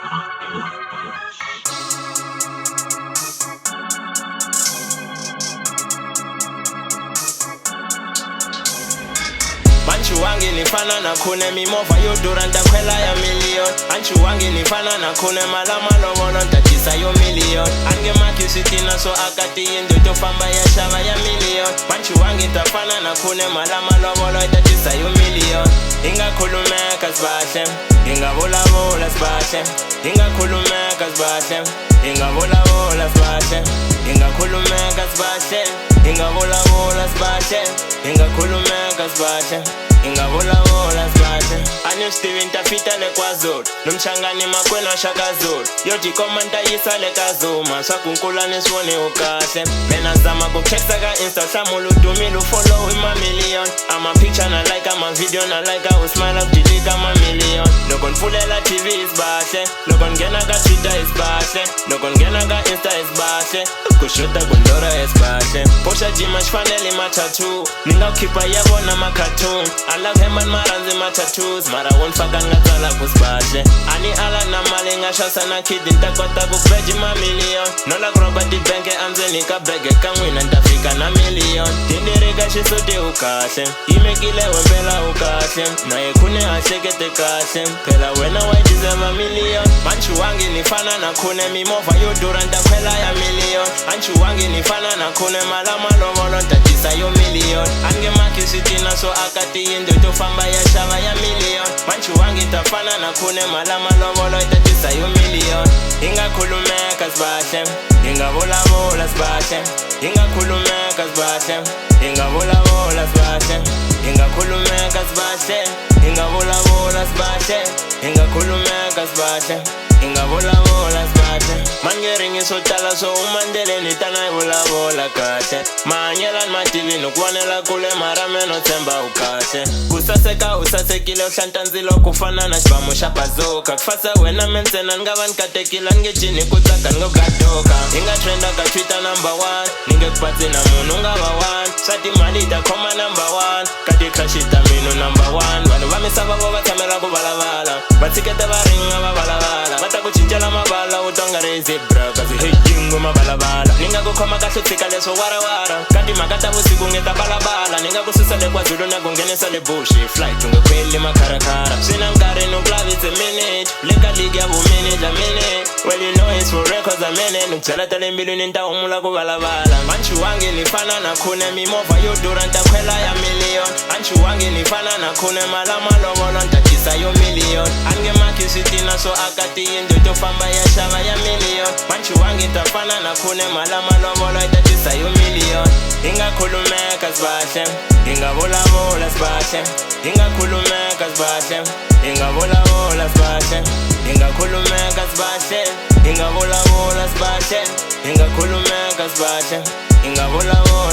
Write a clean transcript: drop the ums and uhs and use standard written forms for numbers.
Anchu wangi nifana na kune mimova yo duranta kwela ya million. Anchu wangi nifana na kune malama lovolo ntatisa yo million. Ange maki sitina so akati indo tofamba ya shava ya million. Anchu wangi tafana na kune malama lovolo ntatisa yo million. Inga kulumeka zbashem, inga vola vola zbashem. Inga kulumeka zbashem, inga vola vola zbashem. Inga kulumeka zbashem, inga vola vola zbashem. Inga kulumeka zbashem, inga vola vola zbashem. Anyo Steven tafita le kwa zol, numchangani makwena shaka zol. Yoti komanta yisa le kazuma, sakunkula niswone ukase. Mena zama kukcheksa ka insta, samulu dumilu follow with my million. I'm a picture na like, I'm a video na like, I will smile up delete, I'm a million. Lokon fulela TV is bashe, lokon gena ka Twitter is bashe, lokon gena ka Insta is bashe, kushuta kundora is bashe. Posha jima shfaneli ma tattoo, ninga ukipa yabo na ma cartoon. I love him and maranzi ma tattoos, mara wonfaka ngatala kusbashe. Ani ala na mali ngasha sana kidi ntakota kukbeji ma million. Nola groba di benke anze nika bege kamwina ntafika na million. Tindirika shisuti ukashe, imekile wembela ukashe, na yekune ashekete kashe. Pela wena I deserve a million. Anchu wangi nifana na kune mimova yo duranta kwela ya million. Anchu wangi nifana na kune malama lovolo ntatisa yo million. Ange maki sitina so akati indo tofamba ya shava ya million. Anchu wangi tafana na kune malama lovolo ntatisa yo million. Inga kulumeka zbashem, inga vola vola zbashem. Inga kulumeka zbashem, inga vola vola zbashem. Inga kulumeka zbashem, inga vola vola zbashem. Inga kulumeka zbashem, inga vola vola zbashem. Mangering is hotala so umandele nitana vola vola kate. Manyelan mativi nukwanela kule marame no temba ukate. Kusaseka usasekile ushantanzilo kufana na shbamu shapazoka. Kufasa wena mensena ngavan katekila nge chini kutaka ngo gatoka. Inga trenda ka Twitter number 1, ninge kupati na munu ngava 1. Sati malita koma number 1, kati krashita minu number 1. Wanu vamisava vova tamela kuvala. Batikete varinga vavala. Bata kuchinjala mabala utonga rezi bra. Kazi hejingu mabala. Ninga kukoma kashutika leso wara. Kati makata usiku ngeta bala. Ninga kususa le kwa zulu na gungenesa le bushi. Flight unge kweli makarakara. Sina nkare nuklavi it's a minute. Leka ligi abu minute a minute. Well you know it's for records a minute. Nukchala tale mbilu ninta umula kuvala. Anchu wangi nifana na kune mimova yo duranta kwela ya million. Anchu wangi nifana na kune malama lovolo ntatisa yo million. Ange maki sitina so akati indo tofamba ya shava ya million. Anchu wangi tafana na kune malama lovolo ntatisa yo million. Inga kulumeka zbashem, inga vola vola zbashem. Inga kulumeka zbashem, inga vola vola zbashem. Inga kulumeka zbashem, inga vola vola zbashem. Inga kulumeka zbashem, inga vola vola